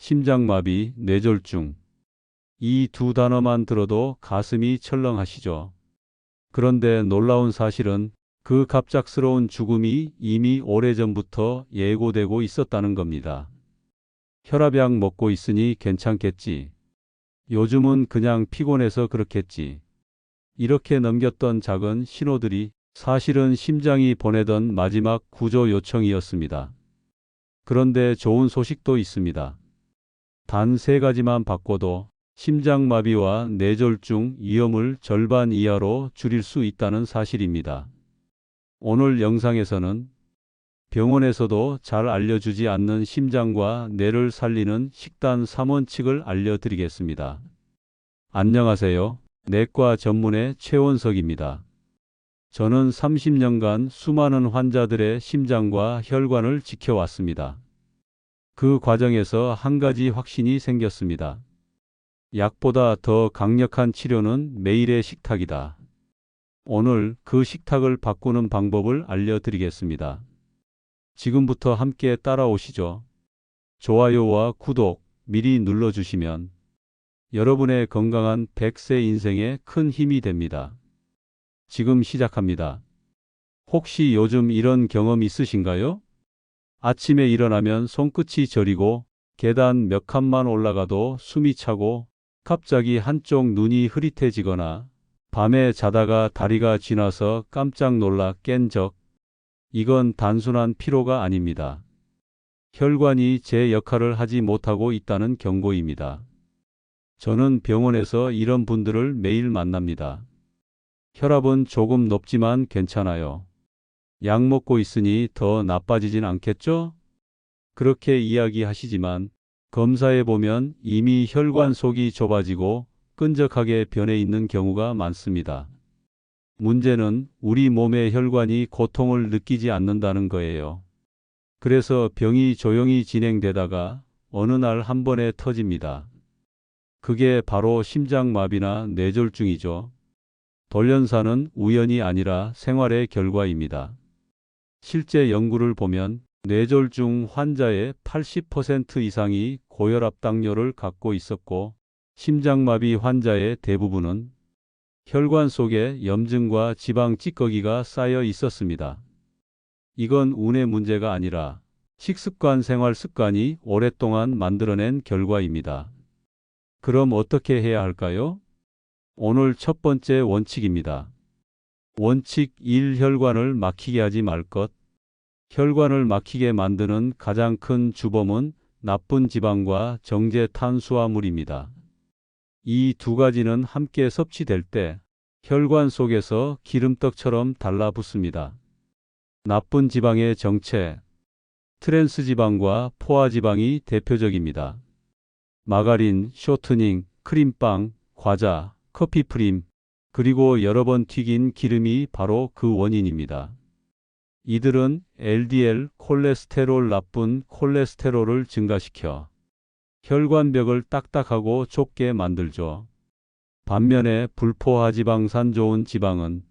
심장마비, 뇌졸중. 이 두 단어만 들어도 가슴이 철렁하시죠. 그런데 놀라운 사실은 그 갑작스러운 죽음이 이미 오래전부터 예고되고 있었다는 겁니다. 혈압약 먹고 있으니 괜찮겠지. 요즘은 그냥 피곤해서 그렇겠지. 이렇게 넘겼던 작은 신호들이 사실은 심장이 보내던 마지막 구조 요청이었습니다. 그런데 좋은 소식도 있습니다. 단 3가지만 바꿔도 심장마비와 뇌졸중 위험을 절반 이하로 줄일 수 있다는 사실입니다. 오늘 영상에서는 병원에서도 잘 알려주지 않는 심장과 뇌를 살리는 식단 3원칙을 알려드리겠습니다. 안녕하세요. 내과 전문의 최원석입니다. 저는 30년간 수많은 환자들의 심장과 혈관을 지켜왔습니다. 그 과정에서 한 가지 확신이 생겼습니다. 약보다 더 강력한 치료는 매일의 식탁이다. 오늘 그 식탁을 바꾸는 방법을 알려드리겠습니다. 지금부터 함께 따라오시죠. 좋아요와 구독 미리 눌러주시면 여러분의 건강한 100세 인생에 큰 힘이 됩니다. 지금 시작합니다. 혹시 요즘 이런 경험 있으신가요? 아침에 일어나면 손끝이 저리고 계단 몇 칸만 올라가도 숨이 차고 갑자기 한쪽 눈이 흐릿해지거나 밤에 자다가 다리가 지나서 깜짝 놀라 깬 적. 이건 단순한 피로가 아닙니다. 혈관이 제 역할을 하지 못하고 있다는 경고입니다. 저는 병원에서 이런 분들을 매일 만납니다. 혈압은 조금 높지만 괜찮아요. 약 먹고 있으니 더 나빠지진 않겠죠? 그렇게 이야기하시지만 검사해 보면 이미 혈관 속이 좁아지고 끈적하게 변해 있는 경우가 많습니다. 문제는 우리 몸의 혈관이 고통을 느끼지 않는다는 거예요. 그래서 병이 조용히 진행되다가 어느 날 한 번에 터집니다. 그게 바로 심장마비나 뇌졸중이죠. 돌연사는 우연이 아니라 생활의 결과입니다. 실제 연구를 보면 뇌졸중 환자의 80% 이상이 고혈압 당뇨를 갖고 있었고 심장마비 환자의 대부분은 혈관 속에 염증과 지방 찌꺼기가 쌓여 있었습니다. 이건 운의 문제가 아니라 식습관 생활 습관이 오랫동안 만들어낸 결과입니다. 그럼 어떻게 해야 할까요? 오늘 첫 번째 원칙입니다. 원칙 1. 혈관을 막히게 하지 말 것. 혈관을 막히게 만드는 가장 큰 주범은 나쁜 지방과 정제 탄수화물입니다. 이 두 가지는 함께 섭취될 때 혈관 속에서 기름떡처럼 달라붙습니다. 나쁜 지방의 정체, 트랜스 지방과 포화 지방이 대표적입니다. 마가린, 쇼트닝, 크림빵, 과자, 커피 프림, 그리고 여러 번 튀긴 기름이 바로 그 원인입니다. 이들은 LDL 콜레스테롤 나쁜 콜레스테롤을 증가시켜 혈관벽을 딱딱하고 좁게 만들죠. 반면에 불포화지방산 좋은 지방은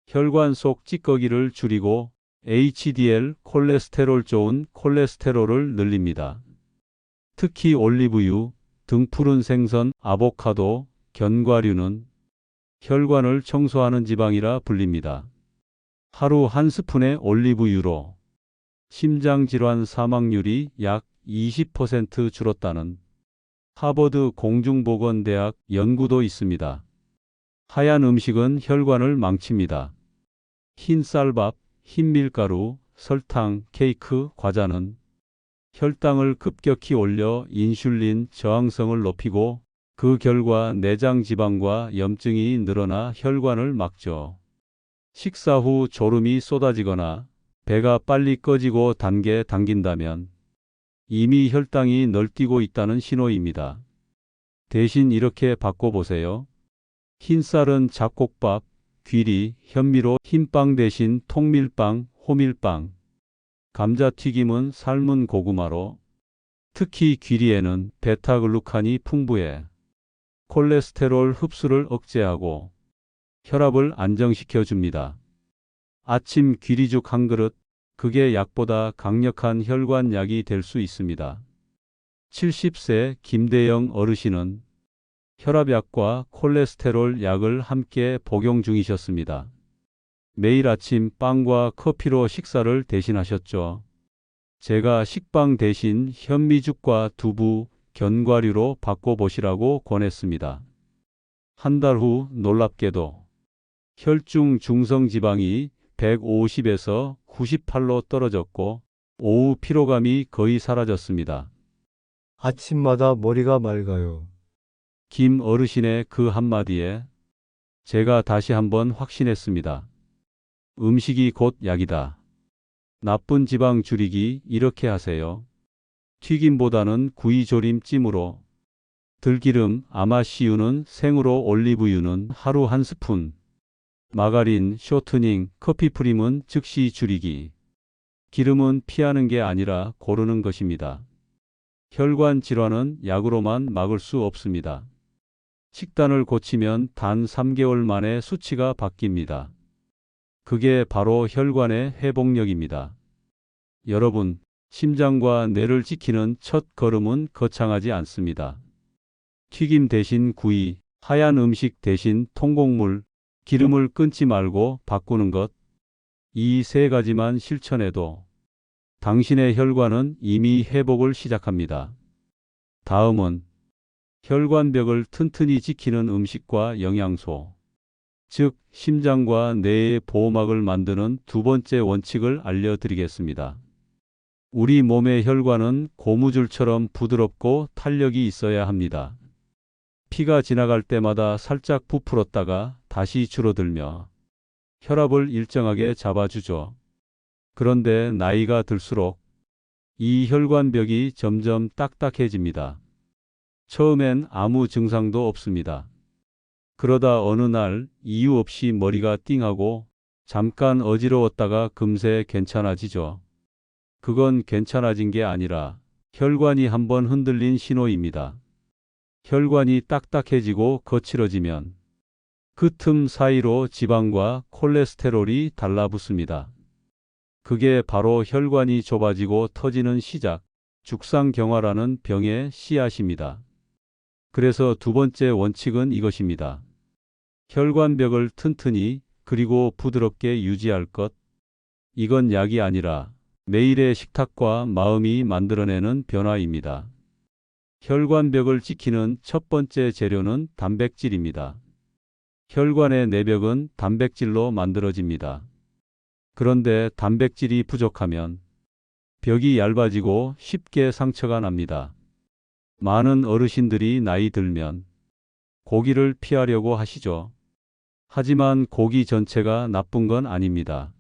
혈관 속 찌꺼기를 줄이고 HDL 콜레스테롤 좋은 콜레스테롤을 늘립니다. 특히 올리브유, 등푸른 생선, 아보카도, 견과류는 혈관을 청소하는 지방이라 불립니다. 하루 한 스푼의 올리브유로 심장질환 사망률이 약 20% 줄었다는 하버드 공중보건대학 연구도 있습니다. 하얀 음식은 혈관을 망칩니다. 흰 쌀밥, 흰 밀가루, 설탕, 케이크, 과자는 혈당을 급격히 올려 인슐린 저항성을 높이고 그 결과 내장 지방과 염증이 늘어나 혈관을 막죠. 식사 후 졸음이 쏟아지거나 배가 빨리 꺼지고 단계 당긴다면 이미 혈당이 널뛰고 있다는 신호입니다. 대신 이렇게 바꿔보세요. 흰쌀은 잡곡밥, 귀리, 현미로 흰빵 대신 통밀빵, 호밀빵, 감자튀김은 삶은 고구마로, 특히 귀리에는 베타글루칸이 풍부해 콜레스테롤 흡수를 억제하고 혈압을 안정시켜 줍니다. 아침 귀리죽 한 그릇, 그게 약보다 강력한 혈관 약이 될 수 있습니다. 70세 김대영 어르신은 혈압약과 콜레스테롤 약을 함께 복용 중이셨습니다. 매일 아침 빵과 커피로 식사를 대신하셨죠. 제가 식빵 대신 현미죽과 두부, 견과류로 바꿔보시라고 권했습니다. 한 달 후 놀랍게도 혈중 중성 지방이 150에서 98로 떨어졌고 오후 피로감이 거의 사라졌습니다. 아침마다 머리가 맑아요. 김 어르신의 그 한마디에 제가 다시 한번 확신했습니다. 음식이 곧 약이다. 나쁜 지방 줄이기 이렇게 하세요. 튀김보다는 구이조림찜으로, 들기름, 아마씨유는 생으로, 올리브유는 하루 한 스푼, 마가린, 쇼트닝, 커피 프림은 즉시 줄이기. 기름은 피하는 게 아니라 고르는 것입니다. 혈관 질환은 약으로만 막을 수 없습니다. 식단을 고치면 단 3개월 만에 수치가 바뀝니다. 그게 바로 혈관의 회복력입니다. 여러분, 심장과 뇌를 지키는 첫 걸음은 거창하지 않습니다. 튀김 대신 구이, 하얀 음식 대신 통곡물, 기름을 끊지 말고 바꾸는 것. 이 세 가지만 실천해도 당신의 혈관은 이미 회복을 시작합니다. 다음은 혈관벽을 튼튼히 지키는 음식과 영양소, 즉 심장과 뇌의 보호막을 만드는 두 번째 원칙을 알려드리겠습니다. 우리 몸의 혈관은 고무줄처럼 부드럽고 탄력이 있어야 합니다. 피가 지나갈 때마다 살짝 부풀었다가 다시 줄어들며 혈압을 일정하게 잡아주죠. 그런데 나이가 들수록 이 혈관벽이 점점 딱딱해집니다. 처음엔 아무 증상도 없습니다. 그러다 어느 날 이유 없이 머리가 띵하고 잠깐 어지러웠다가 금세 괜찮아지죠. 그건 괜찮아진 게 아니라 혈관이 한번 흔들린 신호입니다. 혈관이 딱딱해지고 거칠어지면 그 틈 사이로 지방과 콜레스테롤이 달라붙습니다. 그게 바로 혈관이 좁아지고 터지는 시작, 죽상경화라는 병의 씨앗입니다. 그래서 두 번째 원칙은 이것입니다. 혈관벽을 튼튼히 그리고 부드럽게 유지할 것. 이건 약이 아니라 매일의 식탁과 마음이 만들어내는 변화입니다. 혈관벽을 지키는 첫 번째 재료는 단백질입니다. 혈관의 내벽은 단백질로 만들어집니다. 그런데 단백질이 부족하면 벽이 얇아지고 쉽게 상처가 납니다. 많은 어르신들이 나이 들면 고기를 피하려고 하시죠. 하지만 고기 전체가 나쁜 건 아닙니다.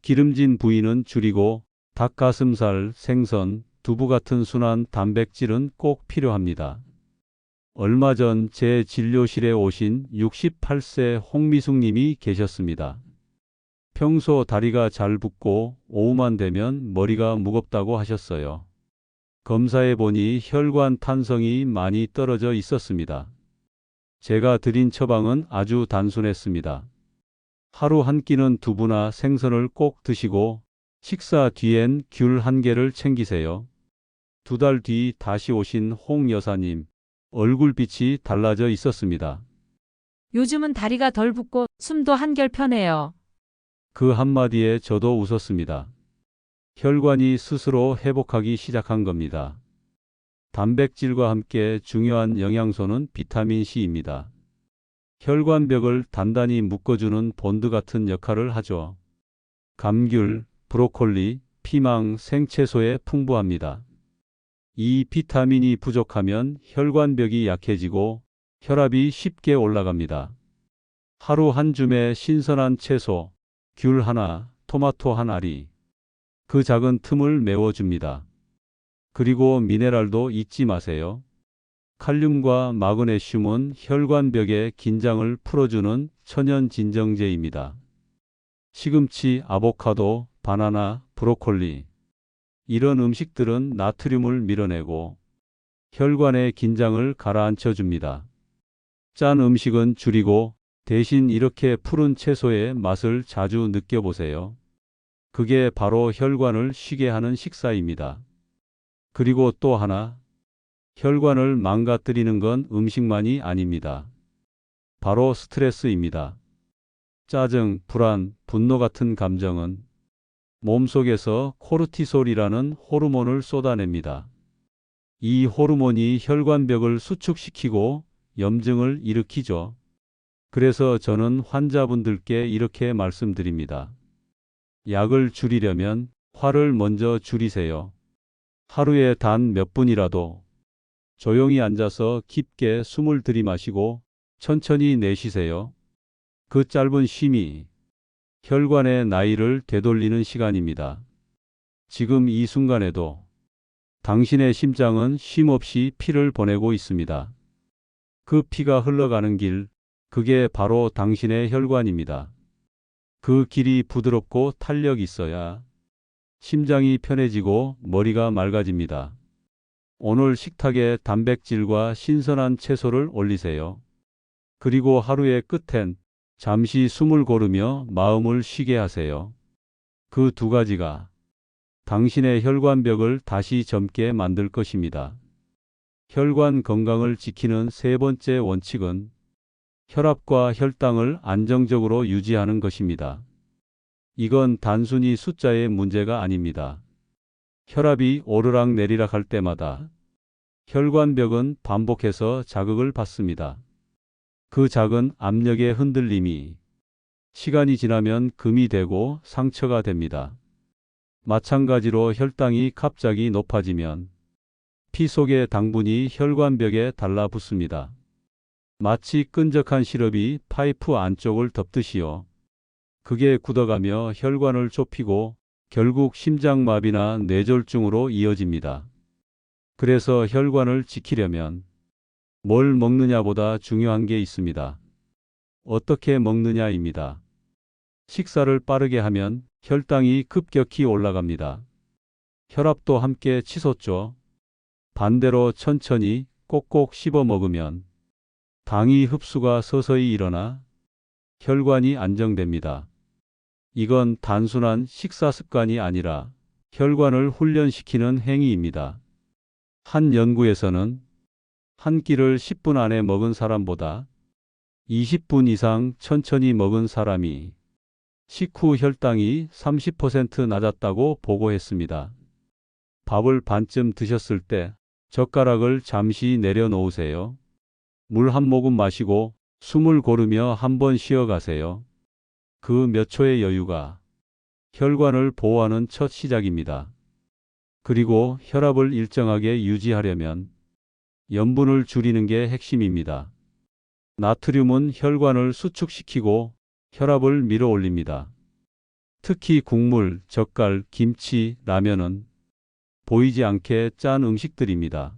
기름진 부위는 줄이고 닭가슴살, 생선, 두부 같은 순한 단백질은 꼭 필요합니다. 얼마 전 제 진료실에 오신 68세 홍미숙 님이 계셨습니다. 평소 다리가 잘 붓고 오후만 되면 머리가 무겁다고 하셨어요. 검사해 보니 혈관 탄성이 많이 떨어져 있었습니다. 제가 드린 처방은 아주 단순했습니다. 하루 한 끼는 두부나 생선을 꼭 드시고 식사 뒤엔 귤 한 개를 챙기세요. 2달 뒤 다시 오신 홍 여사님, 얼굴빛이 달라져 있었습니다. 요즘은 다리가 덜 붓고 숨도 한결 편해요. 그 한마디에 저도 웃었습니다. 혈관이 스스로 회복하기 시작한 겁니다. 단백질과 함께 중요한 영양소는 비타민 C입니다. 혈관벽을 단단히 묶어주는 본드 같은 역할을 하죠. 감귤, 브로콜리, 피망, 생채소에 풍부합니다. 이 비타민이 부족하면 혈관벽이 약해지고 혈압이 쉽게 올라갑니다. 하루 한 줌의 신선한 채소, 귤 하나, 토마토 한 알이 그 작은 틈을 메워줍니다. 그리고 미네랄도 잊지 마세요. 칼륨과 마그네슘은 혈관벽의 긴장을 풀어주는 천연 진정제입니다. 시금치, 아보카도, 바나나, 브로콜리 이런 음식들은 나트륨을 밀어내고 혈관의 긴장을 가라앉혀 줍니다. 짠 음식은 줄이고 대신 이렇게 푸른 채소의 맛을 자주 느껴보세요. 그게 바로 혈관을 쉬게 하는 식사입니다. 그리고 또 하나, 혈관을 망가뜨리는 건 음식만이 아닙니다. 바로 스트레스입니다. 짜증, 불안, 분노 같은 감정은 몸속에서 코르티솔이라는 호르몬을 쏟아냅니다. 이 호르몬이 혈관벽을 수축시키고 염증을 일으키죠. 그래서 저는 환자분들께 이렇게 말씀드립니다. 약을 줄이려면 화를 먼저 줄이세요. 하루에 단 몇 분이라도 조용히 앉아서 깊게 숨을 들이마시고 천천히 내쉬세요. 그 짧은 쉼이 혈관의 나이를 되돌리는 시간입니다. 지금 이 순간에도 당신의 심장은 쉼없이 피를 보내고 있습니다. 그 피가 흘러가는 길, 그게 바로 당신의 혈관입니다. 그 길이 부드럽고 탄력 있어야 심장이 편해지고 머리가 맑아집니다. 오늘 식탁에 단백질과 신선한 채소를 올리세요. 그리고 하루의 끝엔 잠시 숨을 고르며 마음을 쉬게 하세요. 그 두 가지가 당신의 혈관벽을 다시 젊게 만들 것입니다. 혈관 건강을 지키는 세 번째 원칙은 혈압과 혈당을 안정적으로 유지하는 것입니다. 이건 단순히 숫자의 문제가 아닙니다. 혈압이 오르락 내리락 할 때마다 혈관벽은 반복해서 자극을 받습니다. 그 작은 압력의 흔들림이 시간이 지나면 금이 되고 상처가 됩니다. 마찬가지로 혈당이 갑자기 높아지면 피 속의 당분이 혈관벽에 달라붙습니다. 마치 끈적한 시럽이 파이프 안쪽을 덮듯이요. 그게 굳어가며 혈관을 좁히고 결국 심장마비나 뇌졸중으로 이어집니다. 그래서 혈관을 지키려면 뭘 먹느냐보다 중요한 게 있습니다. 어떻게 먹느냐입니다. 식사를 빠르게 하면 혈당이 급격히 올라갑니다. 혈압도 함께 치솟죠. 반대로 천천히 꼭꼭 씹어 먹으면 당이 흡수가 서서히 일어나 혈관이 안정됩니다. 이건 단순한 식사 습관이 아니라 혈관을 훈련시키는 행위입니다. 한 연구에서는 한 끼를 10분 안에 먹은 사람보다 20분 이상 천천히 먹은 사람이 식후 혈당이 30% 낮았다고 보고했습니다. 밥을 반쯤 드셨을 때 젓가락을 잠시 내려놓으세요. 물 한 모금 마시고 숨을 고르며 한번 쉬어가세요. 그 몇 초의 여유가 혈관을 보호하는 첫 시작입니다. 그리고 혈압을 일정하게 유지하려면 염분을 줄이는 게 핵심입니다. 나트륨은 혈관을 수축시키고 혈압을 밀어 올립니다. 특히 국물, 젓갈, 김치, 라면은 보이지 않게 짠 음식들입니다.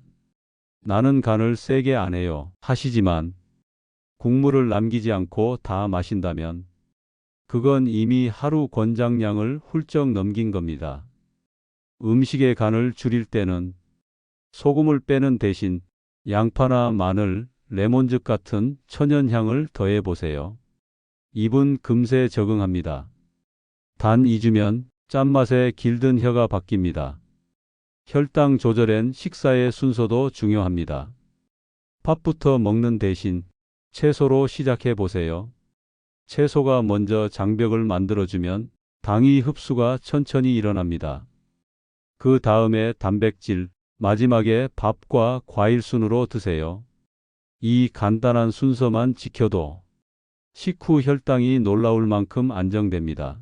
나는 간을 세게 안 해요 하시지만 국물을 남기지 않고 다 마신다면 그건 이미 하루 권장량을 훌쩍 넘긴 겁니다. 음식의 간을 줄일 때는 소금을 빼는 대신 양파나 마늘, 레몬즙 같은 천연향을 더해 보세요. 입은 금세 적응합니다. 단 2주면 짠맛에 길든 혀가 바뀝니다. 혈당 조절엔 식사의 순서도 중요합니다. 밥부터 먹는 대신 채소로 시작해 보세요. 채소가 먼저 장벽을 만들어주면 당이 흡수가 천천히 일어납니다. 그 다음에 단백질, 마지막에 밥과 과일 순으로 드세요. 이 간단한 순서만 지켜도 식후 혈당이 놀라울 만큼 안정됩니다.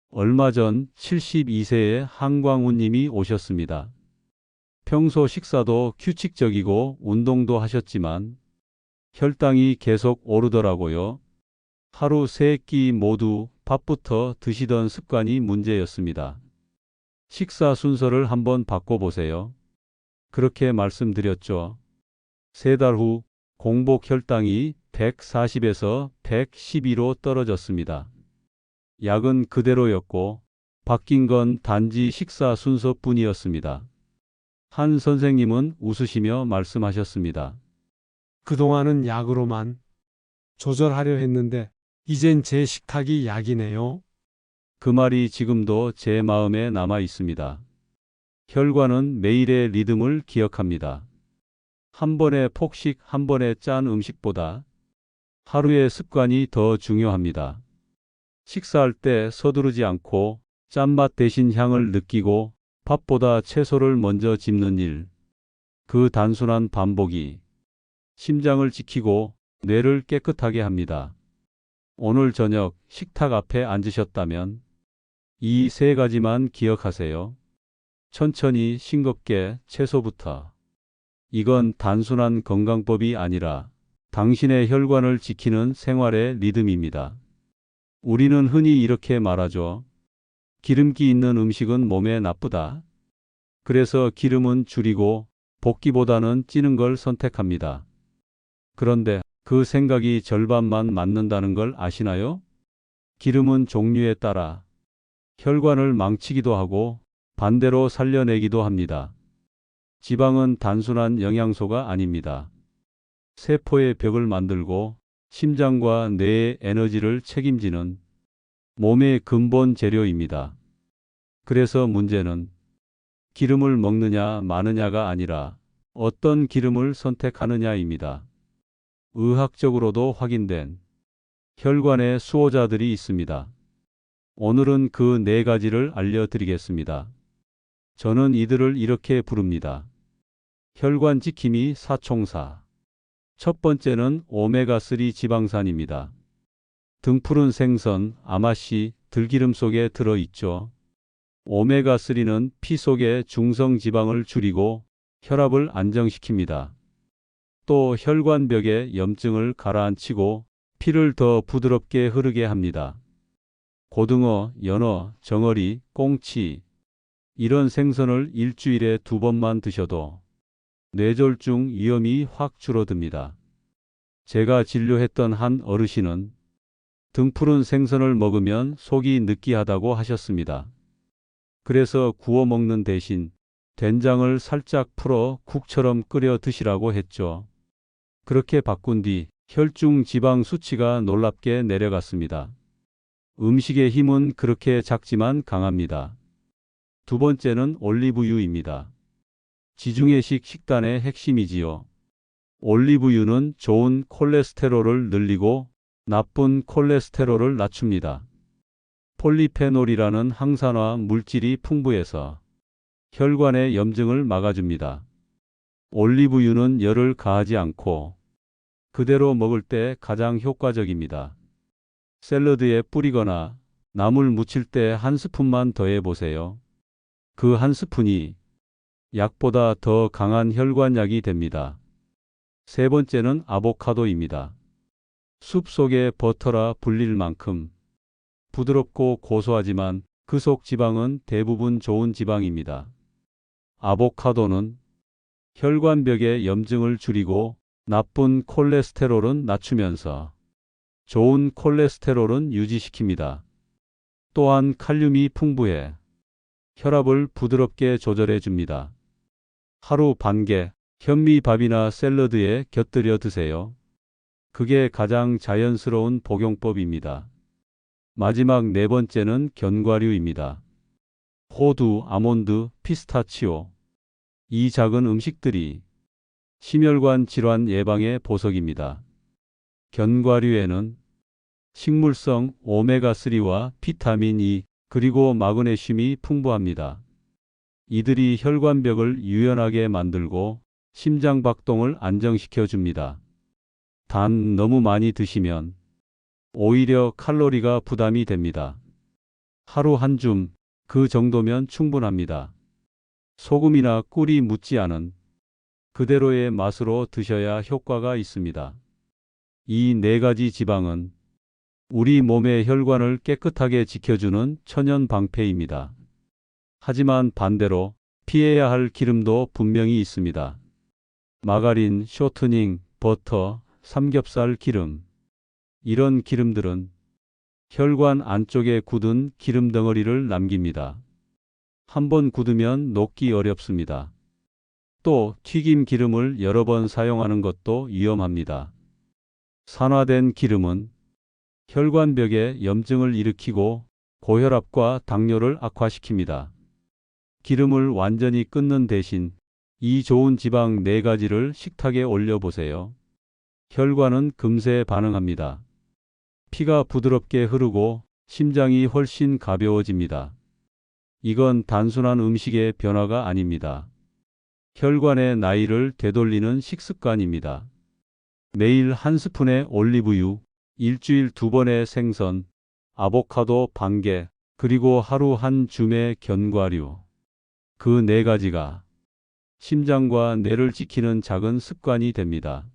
얼마 전 72세의 한광훈 님이 오셨습니다. 평소 식사도 규칙적이고 운동도 하셨지만 혈당이 계속 오르더라고요. 하루 3끼 모두 밥부터 드시던 습관이 문제였습니다. 식사 순서를 한번 바꿔보세요. 그렇게 말씀드렸죠. 3달 후 공복 혈당이 140에서 112로 떨어졌습니다. 약은 그대로였고 바뀐 건 단지 식사 순서뿐이었습니다. 한 선생님은 웃으시며 말씀하셨습니다. 그동안은 약으로만 조절하려 했는데 이젠 제 식탁이 약이네요. 그 말이 지금도 제 마음에 남아 있습니다. 혈관은 매일의 리듬을 기억합니다. 한 번의 폭식, 한 번의 짠 음식보다 하루의 습관이 더 중요합니다. 식사할 때 서두르지 않고 짠맛 대신 향을 느끼고 밥보다 채소를 먼저 집는 일. 그 단순한 반복이 심장을 지키고 뇌를 깨끗하게 합니다. 오늘 저녁 식탁 앞에 앉으셨다면 이 세 가지만 기억하세요. 천천히 싱겁게 채소부터. 이건 단순한 건강법이 아니라 당신의 혈관을 지키는 생활의 리듬입니다. 우리는 흔히 이렇게 말하죠. 기름기 있는 음식은 몸에 나쁘다. 그래서 기름은 줄이고 볶기보다는 찌는 걸 선택합니다. 그런데 그 생각이 절반만 맞는다는 걸 아시나요? 기름은 종류에 따라 혈관을 망치기도 하고 반대로 살려내기도 합니다. 지방은 단순한 영양소가 아닙니다. 세포의 벽을 만들고 심장과 뇌의 에너지를 책임지는 몸의 근본 재료입니다. 그래서 문제는 기름을 먹느냐 마느냐가 아니라 어떤 기름을 선택하느냐입니다. 의학적으로도 확인된 혈관의 수호자들이 있습니다. 오늘은 그 네 가지를 알려드리겠습니다. 저는 이들을 이렇게 부릅니다. 혈관 지킴이 사총사. 첫 번째는 오메가3 지방산입니다. 등푸른 생선, 아마씨, 들기름 속에 들어있죠. 오메가3는 피 속의 중성 지방을 줄이고 혈압을 안정시킵니다. 또 혈관벽의 염증을 가라앉히고 피를 더 부드럽게 흐르게 합니다. 고등어, 연어, 정어리, 꽁치 이런 생선을 일주일에 2번만 드셔도 뇌졸중 위험이 확 줄어듭니다. 제가 진료했던 한 어르신은 등푸른 생선을 먹으면 속이 느끼하다고 하셨습니다. 그래서 구워 먹는 대신 된장을 살짝 풀어 국처럼 끓여 드시라고 했죠. 그렇게 바꾼 뒤 혈중 지방 수치가 놀랍게 내려갔습니다. 음식의 힘은 그렇게 작지만 강합니다. 두 번째는 올리브유입니다. 지중해식 식단의 핵심이지요. 올리브유는 좋은 콜레스테롤을 늘리고 나쁜 콜레스테롤을 낮춥니다. 폴리페놀이라는 항산화 물질이 풍부해서 혈관의 염증을 막아줍니다. 올리브유는 열을 가하지 않고 그대로 먹을 때 가장 효과적입니다. 샐러드에 뿌리거나 나물 무칠 때 한 스푼만 더해 보세요. 그 한 스푼이 약보다 더 강한 혈관약이 됩니다. 세 번째는 아보카도입니다. 숲 속의 버터라 불릴 만큼 부드럽고 고소하지만 그 속 지방은 대부분 좋은 지방입니다. 아보카도는 혈관벽의 염증을 줄이고 나쁜 콜레스테롤은 낮추면서 좋은 콜레스테롤은 유지시킵니다. 또한 칼륨이 풍부해 혈압을 부드럽게 조절해 줍니다. 하루 반개 현미밥이나 샐러드에 곁들여 드세요. 그게 가장 자연스러운 복용법입니다. 마지막 네 번째는 견과류입니다. 호두, 아몬드, 피스타치오. 이 작은 음식들이 심혈관 질환 예방의 보석입니다. 견과류에는 식물성 오메가3와 비타민 E 그리고 마그네슘이 풍부합니다. 이들이 혈관벽을 유연하게 만들고 심장 박동을 안정시켜 줍니다. 단 너무 많이 드시면 오히려 칼로리가 부담이 됩니다. 하루 한 줌, 그 정도면 충분합니다. 소금이나 꿀이 묻지 않은 그대로의 맛으로 드셔야 효과가 있습니다. 이 네 가지 지방은 우리 몸의 혈관을 깨끗하게 지켜주는 천연 방패입니다. 하지만 반대로 피해야 할 기름도 분명히 있습니다. 마가린, 쇼트닝, 버터, 삼겹살 기름. 이런 기름들은 혈관 안쪽에 굳은 기름 덩어리를 남깁니다. 한번 굳으면 녹기 어렵습니다. 또 튀김 기름을 여러 번 사용하는 것도 위험합니다. 산화된 기름은 혈관벽에 염증을 일으키고 고혈압과 당뇨를 악화시킵니다. 기름을 완전히 끊는 대신 이 좋은 지방 4가지를 식탁에 올려보세요. 혈관은 금세 반응합니다. 피가 부드럽게 흐르고 심장이 훨씬 가벼워집니다. 이건 단순한 음식의 변화가 아닙니다. 혈관의 나이를 되돌리는 식습관입니다. 매일 한 스푼의 올리브유, 일주일 2번의 생선, 아보카도 반개, 그리고 하루 한 줌의 견과류. 그 4가지가 심장과 뇌를 지키는 작은 습관이 됩니다.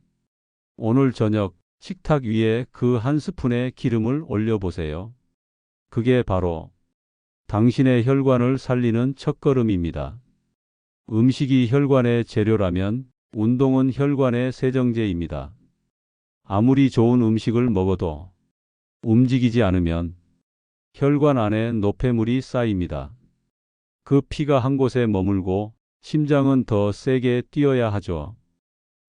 오늘 저녁 식탁 위에 그 한 스푼의 기름을 올려보세요. 그게 바로 당신의 혈관을 살리는 첫걸음입니다. 음식이 혈관의 재료라면 운동은 혈관의 세정제입니다. 아무리 좋은 음식을 먹어도 움직이지 않으면 혈관 안에 노폐물이 쌓입니다. 그 피가 한 곳에 머물고 심장은 더 세게 뛰어야 하죠.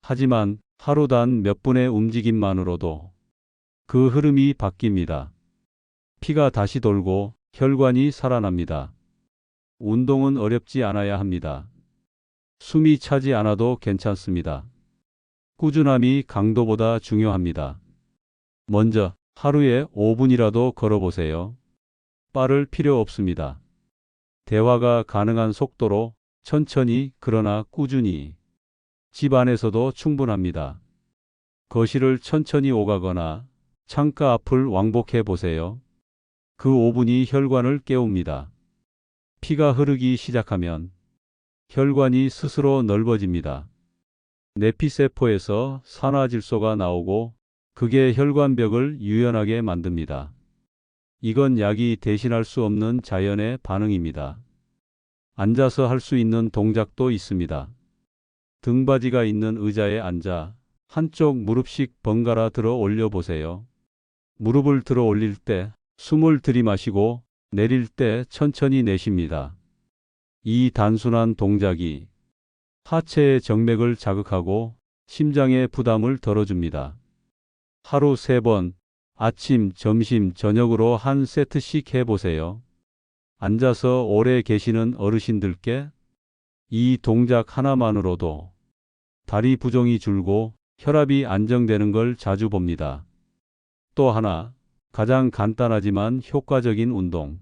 하지만 하루 단 몇 분의 움직임만으로도 그 흐름이 바뀝니다. 피가 다시 돌고 혈관이 살아납니다. 운동은 어렵지 않아야 합니다. 숨이 차지 않아도 괜찮습니다. 꾸준함이 강도보다 중요합니다. 먼저 하루에 5분이라도 걸어보세요. 빠를 필요 없습니다. 대화가 가능한 속도로 천천히 그러나 꾸준히. 집 안에서도 충분합니다. 거실을 천천히 오가거나 창가 앞을 왕복해 보세요. 그 5분이 혈관을 깨웁니다. 피가 흐르기 시작하면 혈관이 스스로 넓어집니다. 내피세포에서 산화질소가 나오고 그게 혈관벽을 유연하게 만듭니다. 이건 약이 대신할 수 없는 자연의 반응입니다. 앉아서 할 수 있는 동작도 있습니다. 등받이가 있는 의자에 앉아 한쪽 무릎씩 번갈아 들어 올려 보세요. 무릎을 들어 올릴 때 숨을 들이마시고 내릴 때 천천히 내쉽니다. 이 단순한 동작이 하체의 정맥을 자극하고 심장의 부담을 덜어줍니다. 하루 3번, 아침, 점심, 저녁으로 한 세트씩 해보세요. 앉아서 오래 계시는 어르신들께 이 동작 하나만으로도 다리 부종이 줄고 혈압이 안정되는 걸 자주 봅니다. 또 하나, 가장 간단하지만 효과적인 운동.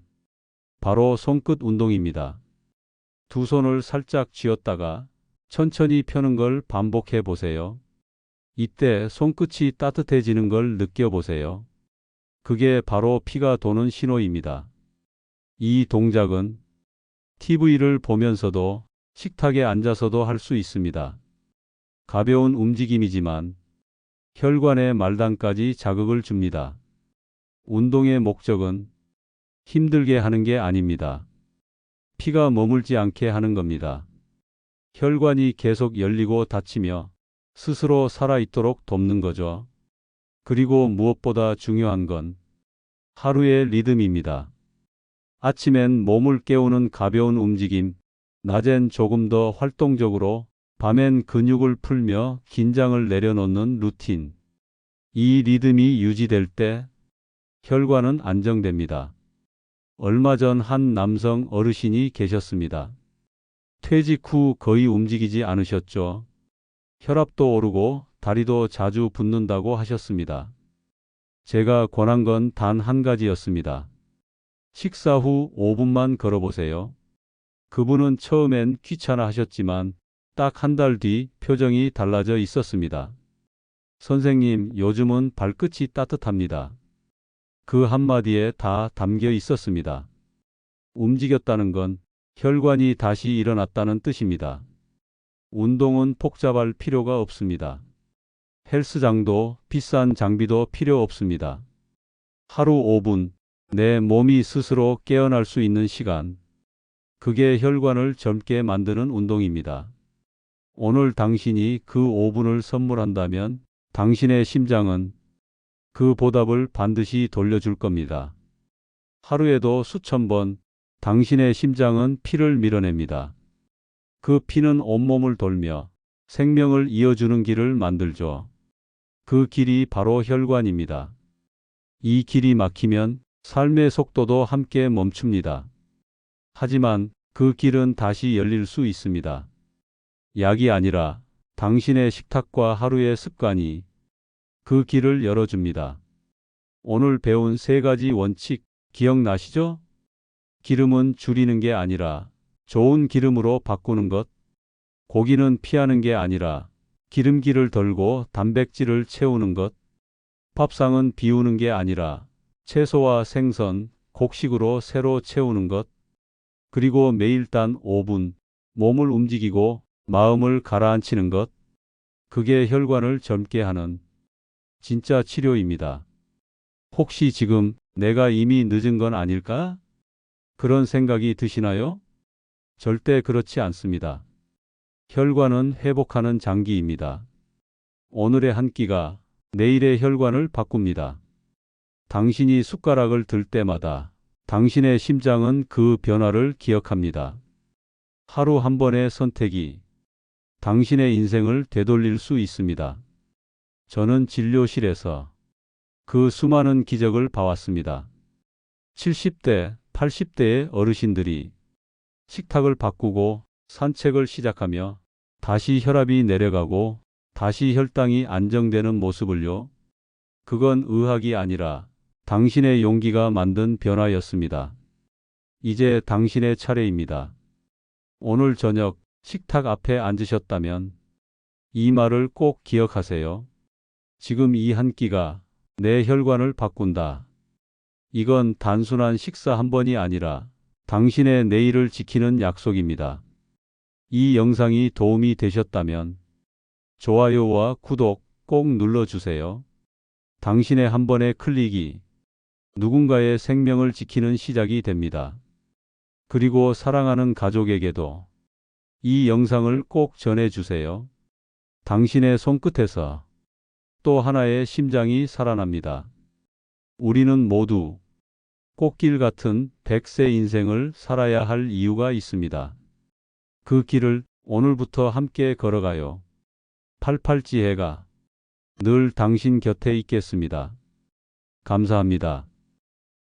바로 손끝 운동입니다. 두 손을 살짝 쥐었다가 천천히 펴는 걸 반복해 보세요. 이때 손끝이 따뜻해지는 걸 느껴보세요. 그게 바로 피가 도는 신호입니다. 이 동작은 TV를 보면서도 식탁에 앉아서도 할 수 있습니다. 가벼운 움직임이지만 혈관의 말단까지 자극을 줍니다. 운동의 목적은 힘들게 하는 게 아닙니다. 피가 머물지 않게 하는 겁니다. 혈관이 계속 열리고 닫히며 스스로 살아있도록 돕는 거죠. 그리고 무엇보다 중요한 건 하루의 리듬입니다. 아침엔 몸을 깨우는 가벼운 움직임, 낮엔 조금 더 활동적으로, 밤엔 근육을 풀며 긴장을 내려놓는 루틴. 이 리듬이 유지될 때 혈관은 안정됩니다. 얼마 전 한 남성 어르신이 계셨습니다. 퇴직 후 거의 움직이지 않으셨죠. 혈압도 오르고 다리도 자주 붓는다고 하셨습니다. 제가 권한 건 단 한 가지였습니다. 식사 후 5분만 걸어보세요. 그분은 처음엔 귀찮아 하셨지만 딱 한 달 뒤 표정이 달라져 있었습니다. 선생님, 요즘은 발끝이 따뜻합니다. 그 한마디에 다 담겨 있었습니다. 움직였다는 건 혈관이 다시 일어났다는 뜻입니다. 운동은 복잡할 필요가 없습니다. 헬스장도 비싼 장비도 필요 없습니다. 하루 5분, 내 몸이 스스로 깨어날 수 있는 시간. 그게 혈관을 젊게 만드는 운동입니다. 오늘 당신이 그 5분을 선물한다면 당신의 심장은 그 보답을 반드시 돌려줄 겁니다. 하루에도 수천 번 당신의 심장은 피를 밀어냅니다. 그 피는 온몸을 돌며 생명을 이어주는 길을 만들죠. 그 길이 바로 혈관입니다. 이 길이 막히면 삶의 속도도 함께 멈춥니다. 하지만 그 길은 다시 열릴 수 있습니다. 약이 아니라 당신의 식탁과 하루의 습관이 그 길을 열어줍니다. 오늘 배운 3가지 원칙 기억나시죠? 기름은 줄이는 게 아니라 좋은 기름으로 바꾸는 것. 고기는 피하는 게 아니라 기름기를 덜고 단백질을 채우는 것. 밥상은 비우는 게 아니라 채소와 생선, 곡식으로 새로 채우는 것. 그리고 매일 단 5분 몸을 움직이고 마음을 가라앉히는 것. 그게 혈관을 젊게 하는 진짜 치료입니다. 혹시 지금 내가 이미 늦은 건 아닐까? 그런 생각이 드시나요? 절대 그렇지 않습니다. 혈관은 회복하는 장기입니다. 오늘의 한 끼가 내일의 혈관을 바꿉니다. 당신이 숟가락을 들 때마다 당신의 심장은 그 변화를 기억합니다. 하루 한 번의 선택이 당신의 인생을 되돌릴 수 있습니다. 저는 진료실에서 그 수많은 기적을 봐왔습니다. 70대, 80대의 어르신들이 식탁을 바꾸고 산책을 시작하며 다시 혈압이 내려가고 다시 혈당이 안정되는 모습을요. 그건 의학이 아니라 당신의 용기가 만든 변화였습니다. 이제 당신의 차례입니다. 오늘 저녁 식탁 앞에 앉으셨다면 이 말을 꼭 기억하세요. 지금 이 한 끼가 내 혈관을 바꾼다. 이건 단순한 식사 한 번이 아니라 당신의 내일을 지키는 약속입니다. 이 영상이 도움이 되셨다면 좋아요와 구독 꼭 눌러주세요. 당신의 한 번의 클릭이 누군가의 생명을 지키는 시작이 됩니다. 그리고 사랑하는 가족에게도 이 영상을 꼭 전해주세요. 당신의 손끝에서 또 하나의 심장이 살아납니다. 우리는 모두 꽃길 같은 100세 인생을 살아야 할 이유가 있습니다. 그 길을 오늘부터 함께 걸어가요. 88지혜가 늘 당신 곁에 있겠습니다. 감사합니다.